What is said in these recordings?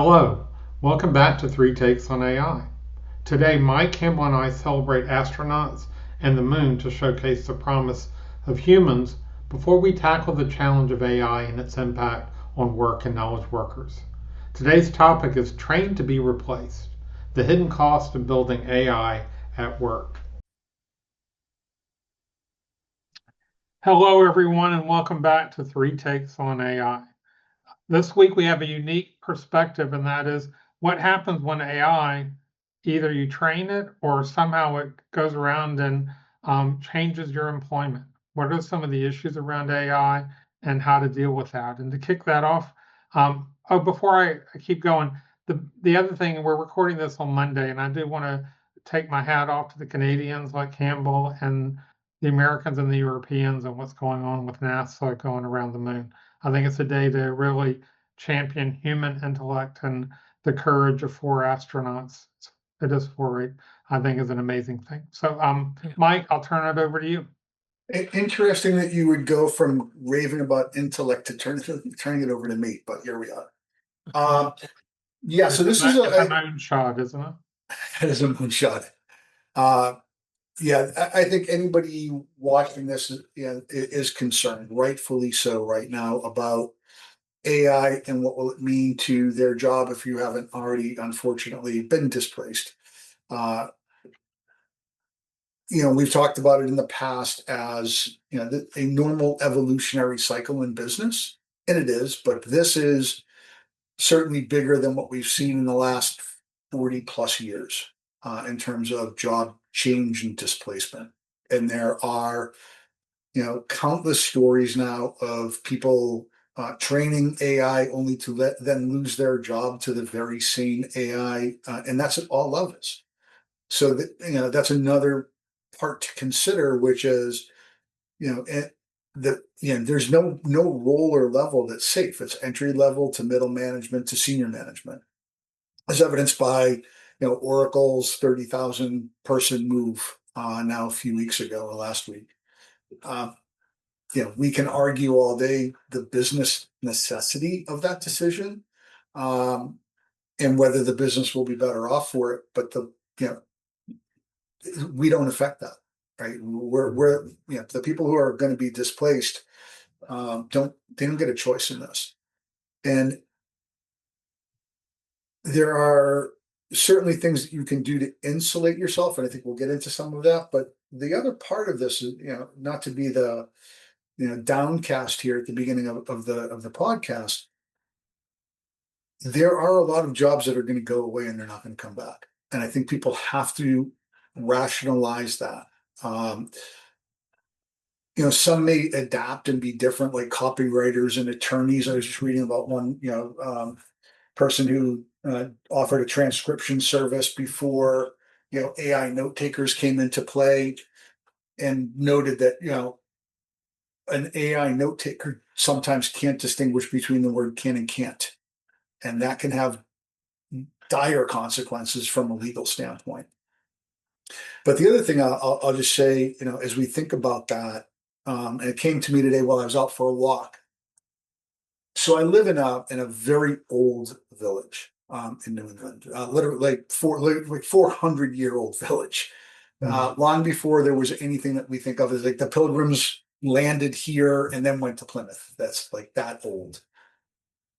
Hello, welcome back to Three Takes on AI. Today, Mike, Campbell, and I celebrate astronauts and the moon to showcase the promise of humans before we tackle the challenge of AI and its impact on work and knowledge workers. Today's topic is trained to be replaced, the hidden cost of building AI at work. Hello, everyone, and welcome back to Three Takes on AI. This week we have a unique perspective, and that is what happens when AI, either you train it or somehow it goes around and changes your employment. What are some of the issues around AI and how to deal with that? And to kick that off, before I keep going, the other thing, we're recording this on Monday, and I do want to take my hat off to the Canadians like Campbell and the Americans and the Europeans and what's going on with NASA going around the moon. I think it's a day to really champion human intellect and the courage of four astronauts. It is four, I think, is an amazing thing. So, Mike, I'll turn it over to you. Interesting that you would go from raving about intellect to turning it over to me, but here we are. Yeah, so this is It's a moonshot, isn't it? that is a moonshot. Yeah, I think anybody watching this is concerned, rightfully so, right now about AI and what will it mean to their job if you haven't already, unfortunately, been displaced. Uh, we've talked about it in the past as a normal evolutionary cycle in business, and it is, but this is certainly bigger than what we've seen in the last 40 plus years in terms of job change and displacement. And there are, countless stories now of people training AI only to let them lose their job to the very same AI, and that's at all levels. So that's another part to consider, which is there's no role or level that's safe. It's entry level to middle management to senior management, as evidenced by Oracle's 30,000 person move now a few weeks ago or last week. We can argue all day the business necessity of that decision, and whether the business will be better off for it, but we don't affect that, right? We're the people who are going to be displaced don't get a choice in this, and there are certainly things that you can do to insulate yourself, and I think we'll get into some of that. But the other part of this is, not to be the downcast here at the beginning of the podcast. There are a lot of jobs that are going to go away and they're not going to come back, and I think people have to rationalize that. Um, some may adapt and be different, like copywriters and attorneys. I was just reading about one, person who offered a transcription service before, AI note takers came into play, and noted that, an AI note taker sometimes can't distinguish between the word can and can't, and that can have dire consequences from a legal standpoint. But the other thing I'll just say, as we think about that, and it came to me today while I was out for a walk. So I live in a very old village in New England, literally like 400-year-old village. Long before there was anything that we think of as like the Pilgrims landed here and then went to Plymouth. That's like that old.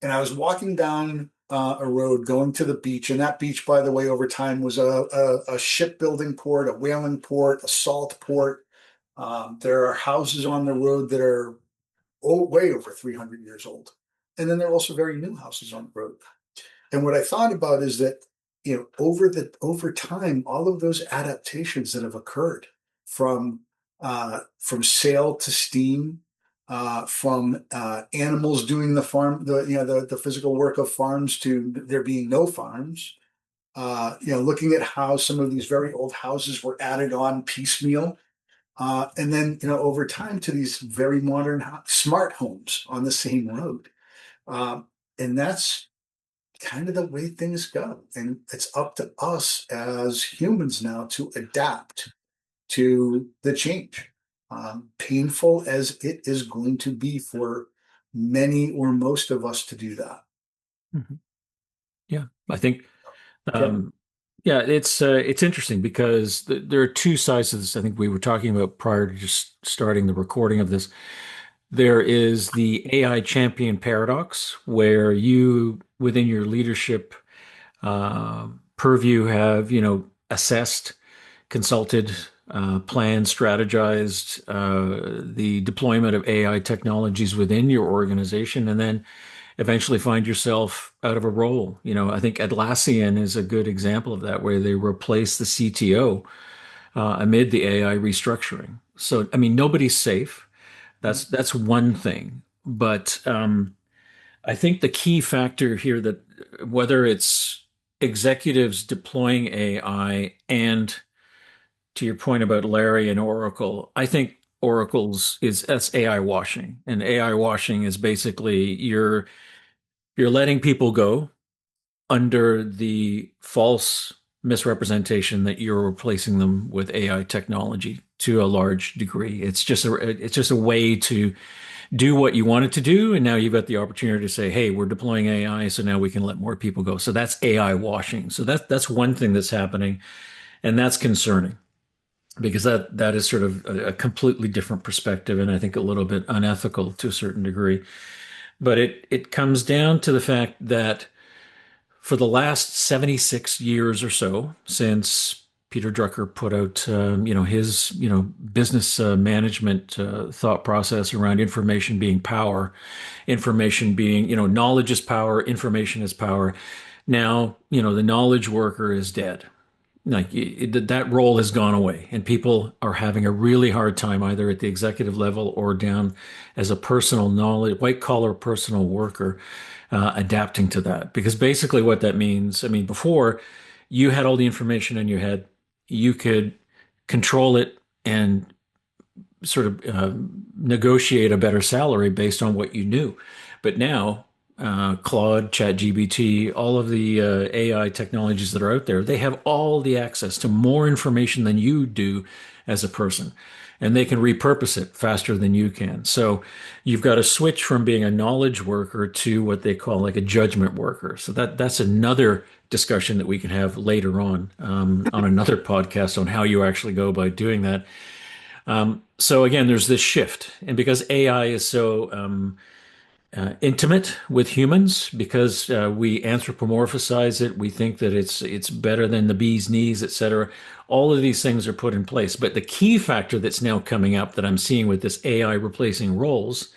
And I was walking down a road going to the beach, and that beach, by the way, over time was a shipbuilding port, a whaling port, a salt port. There are houses on the road that are way over 300 years old. And then there are also very new houses on the road. And what I thought about is that, over time, all of those adaptations that have occurred from sail to steam, from animals doing the physical work of farms to there being no farms. Looking at how some of these very old houses were added on piecemeal, and then over time to these very modern smart homes on the same road, and that's kind of the way things go. And it's up to us as humans now to adapt to the change, painful as it is going to be for many or most of us to do that. Mm-hmm. Yeah, I think Okay. um, yeah, it's interesting because there are two sides to this. I think we were talking about prior to just starting the recording of this. There is the AI champion paradox, where you, within your leadership purview, have, assessed, consulted, planned, strategized the deployment of AI technologies within your organization, and then eventually find yourself out of a role. I think Atlassian is a good example of that, where they replace the CTO amid the AI restructuring. So, I mean, nobody's safe. That's one thing. But I think the key factor here, that whether it's executives deploying AI, and to your point about Larry and Oracle, I think that's AI washing. And AI washing is basically you're letting people go under the false misrepresentation that you're replacing them with AI technology to a large degree. It's just a way to do what you wanted to do, and now you've got the opportunity to say, "Hey, we're deploying AI, so now we can let more people go." So that's AI washing. So that's one thing that's happening, and that's concerning because that is sort of a completely different perspective, and I think a little bit unethical to a certain degree. But it comes down to the fact that for the last 76 years or so, since Peter Drucker put out, his, business management thought process around information being power, information being, knowledge is power, information is power. Now, the knowledge worker is dead. Like that role has gone away, and people are having a really hard time either at the executive level or down as a personal knowledge, white collar personal worker, adapting to that. Because basically, what that means, I mean, before you had all the information in your head, you could control it and sort of negotiate a better salary based on what you knew. But now, Claude, ChatGPT, all of the AI technologies that are out there, they have all the access to more information than you do as a person. And they can repurpose it faster than you can. So you've got to switch from being a knowledge worker to what they call like a judgment worker. So that's another discussion that we can have later on another podcast on how you actually go about doing that. So again, there's this shift, and because AI is so intimate with humans, because we anthropomorphize it, we think that it's better than the bee's knees, et cetera. All of these things are put in place, but the key factor that's now coming up that I'm seeing with this AI replacing roles,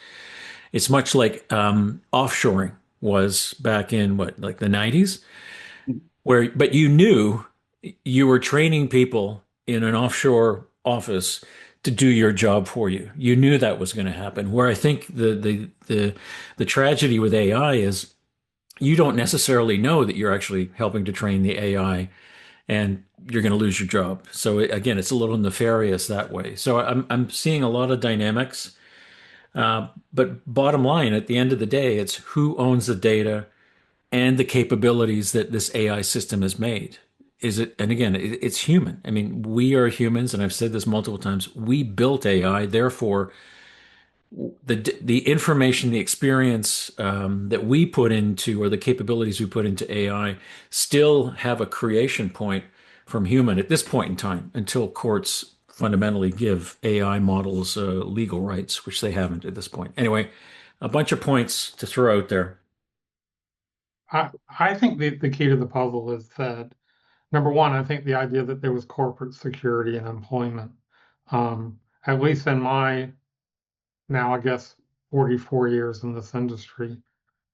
it's much like offshoring was back in what, like the 90s, where but you knew you were training people in an offshore office to do your job for you. You knew that was going to happen. Where I think the tragedy with AI is you don't necessarily know that you're actually helping to train the AI, and you're going to lose your job. So again, it's a little nefarious that way. So I'm seeing a lot of dynamics. But bottom line, at the end of the day, it's who owns the data and the capabilities that this AI system has made. Is it, and again, it's human. I mean, we are humans, and I've said this multiple times. We built AI, therefore, the information, the experience that we put into, or the capabilities we put into AI, still have a creation point from human at this point in time, until courts fundamentally give AI models legal rights, which they haven't at this point. Anyway, a bunch of points to throw out there. I think the key to the puzzle is that number one, I think the idea that there was corporate security and employment, at least in my now, I guess, 44 years in this industry,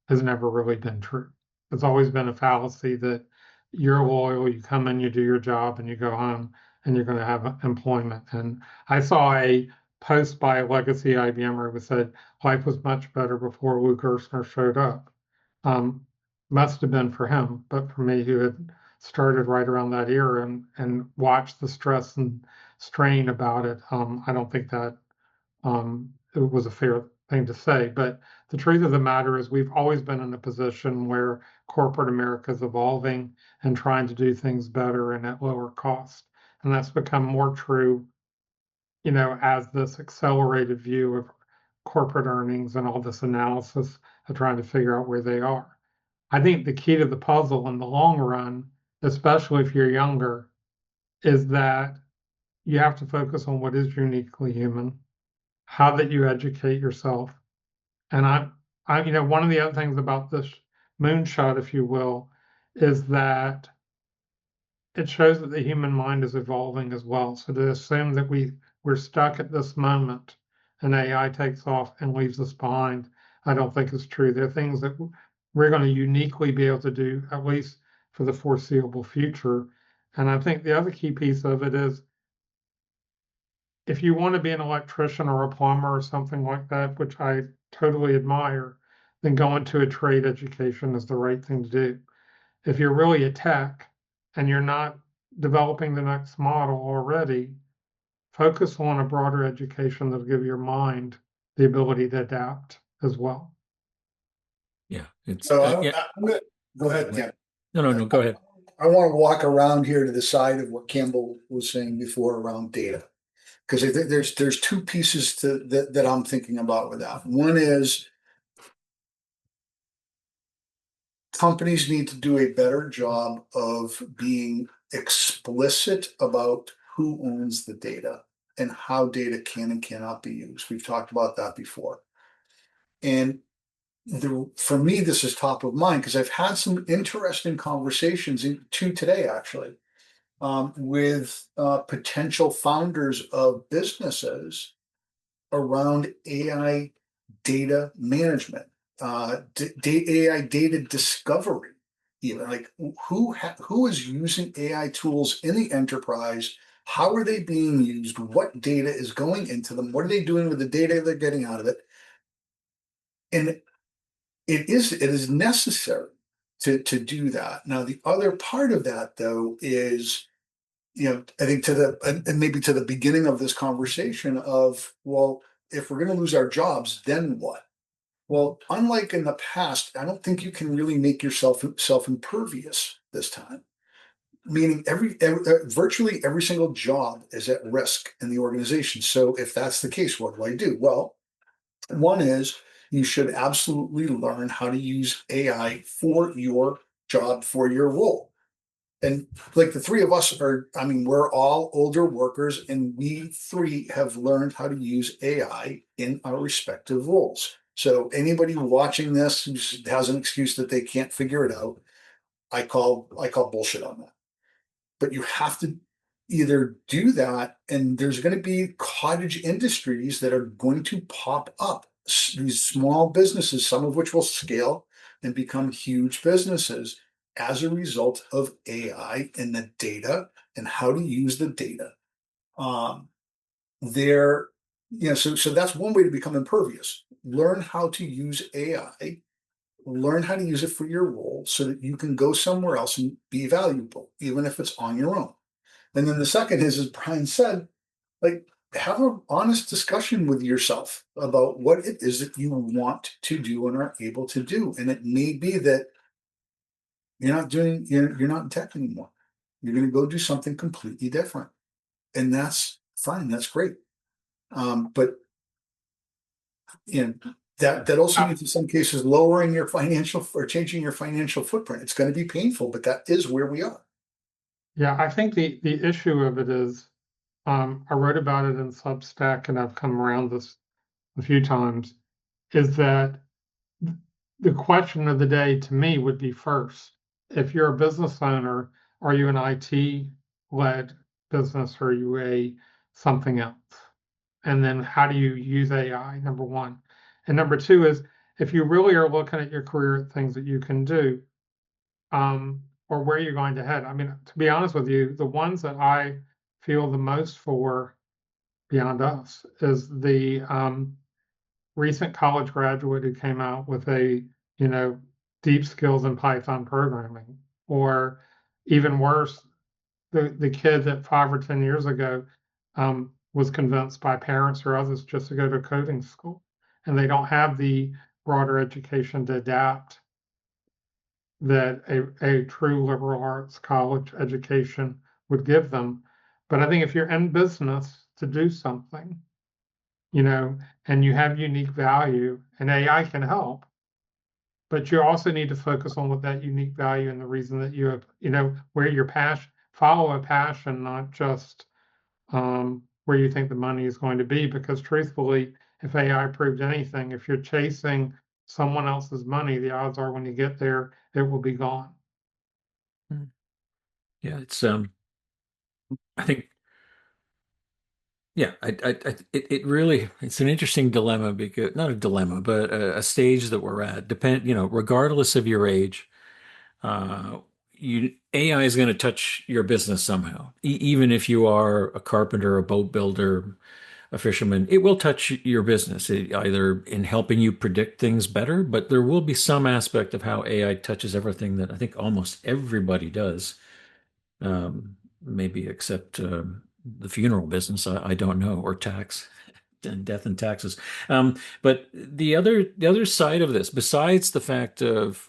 has never really been true. It's always been a fallacy that you're loyal, you come in, you do your job, and you go home, and you're going to have employment. And I saw a post by a legacy IBMer who said life was much better before Lou Gerstner showed up. Um, must have been for him, but for me, who had started right around that era and watched the stress and strain about it, I don't think that it was a fair thing to say. But the truth of the matter is, we've always been in a position where corporate America is evolving and trying to do things better and at lower cost. And that's become more true, as this accelerated view of corporate earnings and all this analysis of trying to figure out where they are. I think the key to the puzzle in the long run, especially if you're younger, is that you have to focus on what is uniquely human, how that you educate yourself. And one of the other things about this moonshot, if you will, is that it shows that the human mind is evolving as well. So to assume that we're stuck at this moment and AI takes off and leaves us behind, I don't think is true. There are things that we're going to uniquely be able to do, at least for the foreseeable future. And I think the other key piece of it is if you want to be an electrician or a plumber or something like that, which I totally admire, then going to a trade education is the right thing to do. If you're really a tech and you're not developing the next model already, focus on a broader education that'll give your mind the ability to adapt as well. Yeah, it's So yeah. I'm gonna go ahead, Ken. No, go ahead. I want to walk around here to the side of what Campbell was saying before around data. Because I think there's two pieces that I'm thinking about with that. One is companies need to do a better job of being explicit about who owns the data and how data can and cannot be used. We've talked about that before. And for me, this is top of mind because I've had some interesting conversations today, actually, with potential founders of businesses around AI data management, AI data discovery. Even like who is using AI tools in the enterprise? How are they being used? What data is going into them? What are they doing with the data they're getting out of it? And it is necessary to do that. Now, the other part of that, though, is I think and maybe to the beginning of this conversation of, well, if we're going to lose our jobs, then what? Well, unlike in the past, I don't think you can really make yourself self-impervious this time. Meaning virtually every single job is at risk in the organization. So if that's the case, what do I do? Well, one is you should absolutely learn how to use AI for your job, for your role. And like the three of us we're all older workers, and we three have learned how to use AI in our respective roles. So anybody watching this who has an excuse that they can't figure it out, I call bullshit on that. But you have to either do that, and there's going to be cottage industries that are going to pop up. These small businesses, some of which will scale and become huge businesses as a result of AI and the data and how to use the data. There, so that's one way to become impervious. Learn how to use AI, learn how to use it for your role so that you can go somewhere else and be valuable, even if it's on your own. And then the second is, as Brian said, like have an honest discussion with yourself about what it is that you want to do and are able to do. And it may be that you're not in tech anymore. You're going to go do something completely different. And that's fine. That's great. But that also means in some cases lowering your financial or changing your financial footprint. It's going to be painful, but that is where we are. Yeah, I think the issue of it is, I wrote about it in Substack, and I've come around this a few times, is that the question of the day to me would be first, if you're a business owner, are you an IT led business or are you a something else? And then how do you use AI, number one? And number two is if you really are looking at your career at things that you can do, or where you're going to head. I mean, to be honest with you, the ones that I feel the most for beyond us is the recent college graduate who came out with a, deep skills in Python programming, or even worse, the kid that 5 or 10 years ago was convinced by parents or others just to go to coding school, and they don't have the broader education to adapt that a true liberal arts college education would give them. But I think if you're in business to do something, and you have unique value, and AI can help, but you also need to focus on what that unique value and the reason that you have, where your passion, follow a passion, not just where you think the money is going to be. Because truthfully, if AI proved anything, if you're chasing someone else's money, the odds are when you get there, it will be gone. Yeah, it's I think yeah, it really it's an interesting dilemma because not a dilemma, but a stage that we're at. Regardless of your age, uh, AI is going to touch your business somehow. Even if you are a carpenter, a boat builder, a fisherman, it will touch your business, either in helping you predict things better, but there will be some aspect of how AI touches everything that I think almost everybody does. Maybe except the funeral business. I don't know, or tax and death and taxes. But the other side of this, besides the fact of,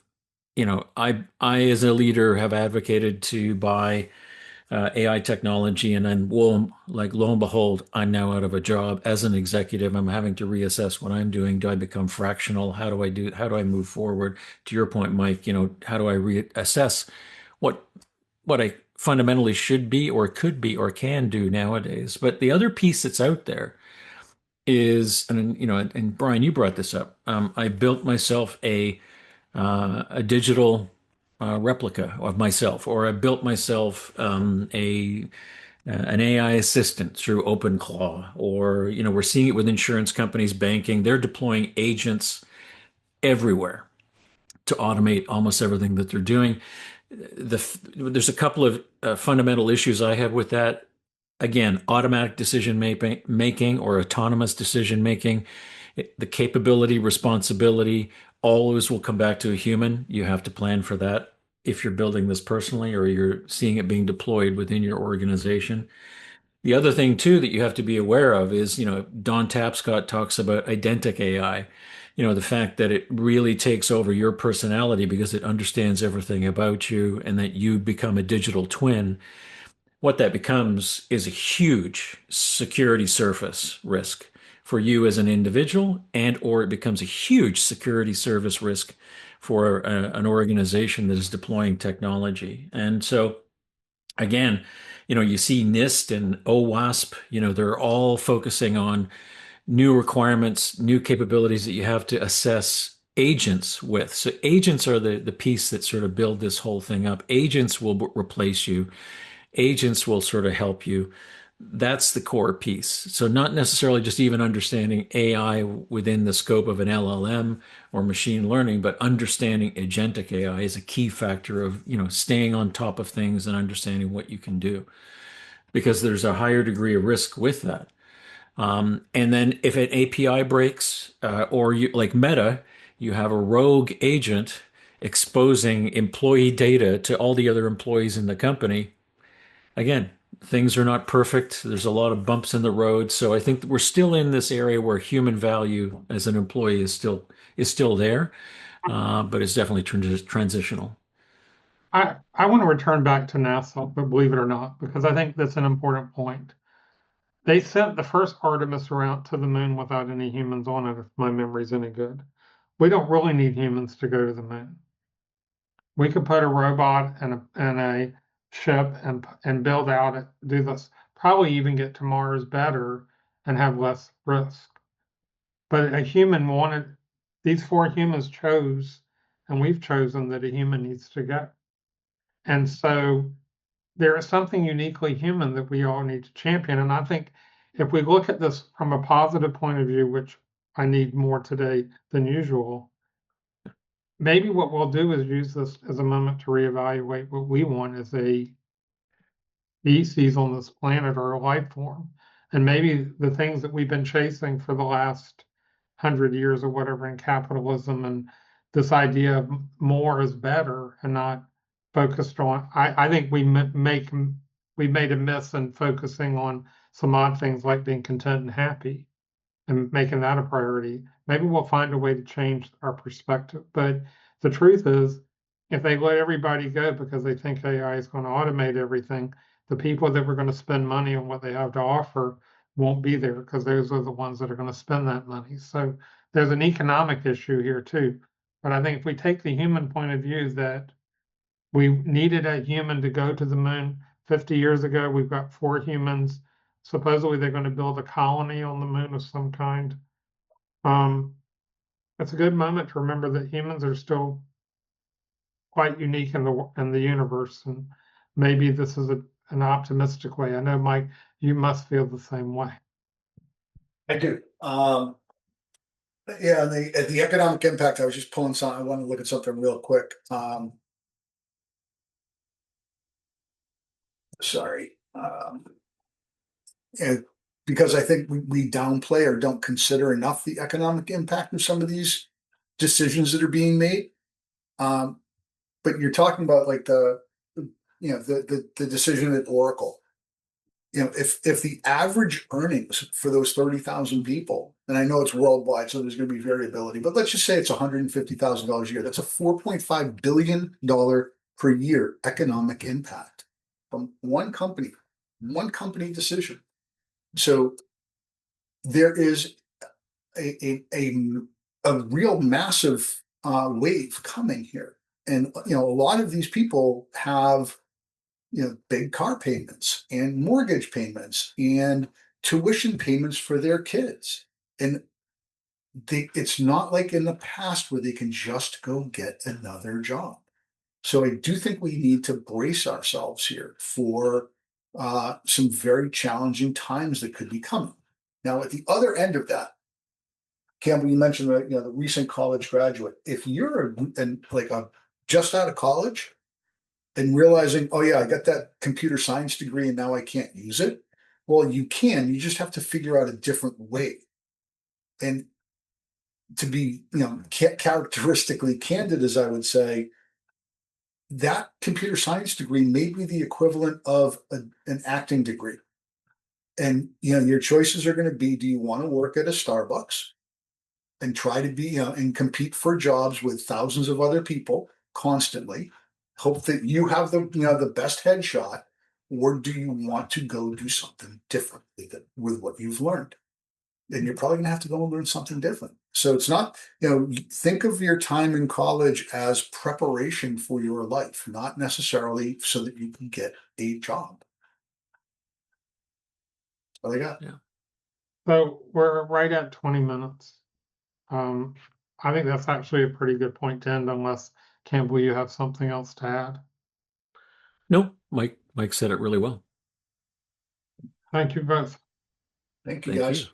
I as a leader have advocated to buy AI technology, and then lo and behold, I'm now out of a job as an executive. I'm having to reassess what I'm doing. Do I become fractional? How do I move forward? To your point, Mike, how do I reassess what what I fundamentally should be or could be or can do nowadays? But the other piece that's out there is, and Brian, you brought this up. I built myself a digital replica of myself, or I built myself a an AI assistant through OpenClaw, or we're seeing it with insurance companies, banking. They're deploying agents everywhere to automate almost everything that they're doing. There's a couple of fundamental issues I have with that. Again, automatic decision making or autonomous decision making, the capability, responsibility, always will come back to a human. You have to plan for that if you're building this personally or you're seeing it being deployed within your organization. The other thing too that you have to be aware of is, Don Tapscott talks about identic AI, the fact that it really takes over your personality because it understands everything about you and that you become a digital twin. What that becomes is a huge security surface risk for you as an individual, and or it becomes a huge security service risk for an organization that is deploying technology. And so again, you see NIST and OWASP, they're all focusing on new requirements, new capabilities that you have to assess agents with. So agents are the piece that sort of build this whole thing up. Agents will replace you. Agents will sort of help you. That's the core piece. So not necessarily just even understanding AI within the scope of an LLM or machine learning, but understanding agentic AI is a key factor of, staying on top of things and understanding what you can do, because there's a higher degree of risk with that. And then if an API breaks, or you like Meta, you have a rogue agent exposing employee data to all the other employees in the company. Again, things are not perfect. There's a lot of bumps in the road. So I think we're still in this area where human value as an employee is still there, but it's definitely transitional. I want to return back to NASA, but believe it or not, because I think that's an important point. They sent the first Artemis around to the moon without any humans on it, if my memory's any good. We don't really need humans to go to the moon. We could put a robot and a ship and build out it, do this, probably even get to Mars better and have less risk. But a human wanted, these four humans chose, and we've chosen that a human needs to go. And so there is something uniquely human that we all need to champion. And I think if we look at this from a positive point of view, which I need more today than usual, maybe what we'll do is use this as a moment to reevaluate what we want as a species on this planet or a life form. And maybe the things that we've been chasing for the last 100 years or whatever in capitalism, and this idea of more is better and not focused on, I think we made a miss in focusing on some odd things like being content and happy and making that a priority. Maybe we'll find a way to change our perspective. But the truth is, if they let everybody go because they think AI is going to automate everything, the people that were going to spend money on what they have to offer won't be there, because those are the ones that are going to spend that money. So there's an economic issue here too. But I think if we take the human point of view that we needed a human to go to the moon 50 years ago, we've got 4 humans. Supposedly they're going to build a colony on the moon of some kind. It's a good moment to remember that humans are still quite unique in the universe, and maybe this is an optimistic way. I know, Mike, you must feel the same way. I do. Yeah, the economic impact, I was just pulling some, I want to look at something real quick. Sorry. And because I think we downplay or don't consider enough the economic impact of some of these decisions that are being made. But you're talking about like the decision at Oracle. If the average earnings for those 30,000 people, and I know it's worldwide, so there's going to be variability, but let's just say it's $150,000 a year. That's a $4.5 billion per year economic impact from one company decision. So there is a real massive wave coming here. And a lot of these people have big car payments and mortgage payments and tuition payments for their kids. And it's not like in the past where they can just go get another job. So I do think we need to brace ourselves here for some very challenging times that could be coming. Now, at the other end of that, Campbell, you mentioned the recent college graduate. If you're just out of college and realizing, oh yeah, I got that computer science degree and now I can't use it. Well, you can. You just have to figure out a different way. And to be, characteristically candid, as I would say, that computer science degree may be the equivalent of an acting degree. And your choices are going to be: do you want to work at a Starbucks and try to be and compete for jobs with thousands of other people constantly, hope that you have the best headshot, or do you want to go do something differently with what you've learned? And you're probably gonna have to go and learn something different. So it's not, think of your time in college as preparation for your life, not necessarily so that you can get a job. That's all I got. Yeah. So we're right at 20 minutes. I think that's actually a pretty good point to end, unless, Campbell, you have something else to add. No, Mike said it really well. Thank you both. Thank you, Thank guys. you.